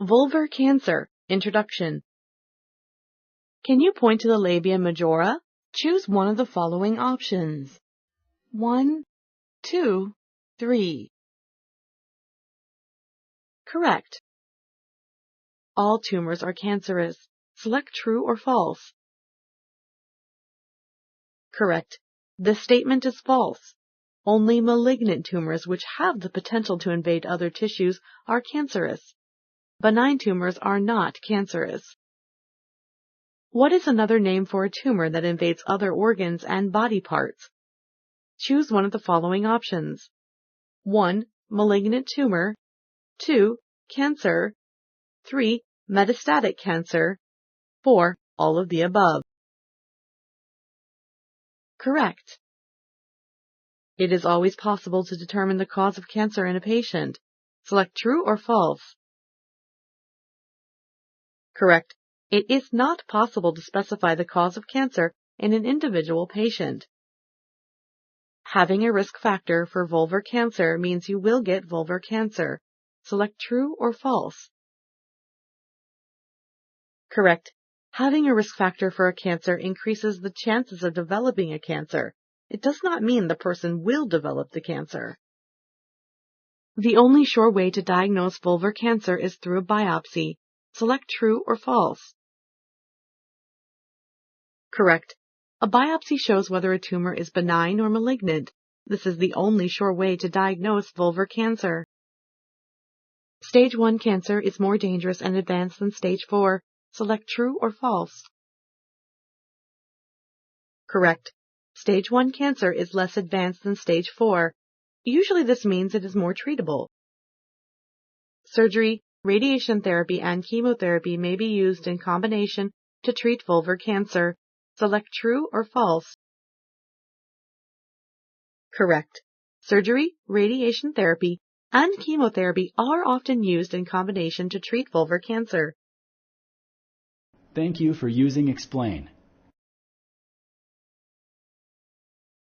Vulvar cancer. Introduction. Can you point to the labia majora? Choose one of the following options. 1, 2, 3. Correct. All tumors are cancerous. Select true or false. Correct. This statement is false. Only malignant tumors which have the potential to invade other tissues are cancerous. Benign tumors are not cancerous. What is another name for a tumor that invades other organs and body parts? Choose one of the following options. 1. Malignant tumor. 2. Cancer. 3. Metastatic cancer. 4. All of the above. Correct. It is always possible to determine the cause of cancer in a patient. Select true or false. Correct. It is not possible to specify the cause of cancer in an individual patient. Having a risk factor for vulvar cancer means you will get vulvar cancer. Select true or false. Correct. Having a risk factor for a cancer increases the chances of developing a cancer. It does not mean the person will develop the cancer. The only sure way to diagnose vulvar cancer is through a biopsy. Select true or false. Correct. A biopsy shows whether a tumor is benign or malignant. This is the only sure way to diagnose vulvar cancer. Stage 1 cancer is more dangerous and advanced than Stage 4. Select true or false. Correct. Stage 1 cancer is less advanced than Stage 4. Usually this means it is more treatable. Surgery, radiation therapy, and chemotherapy may be used in combination to treat vulvar cancer. Select true or false. Correct. Surgery, radiation therapy, and chemotherapy are often used in combination to treat vulvar cancer. Thank you for using Explain.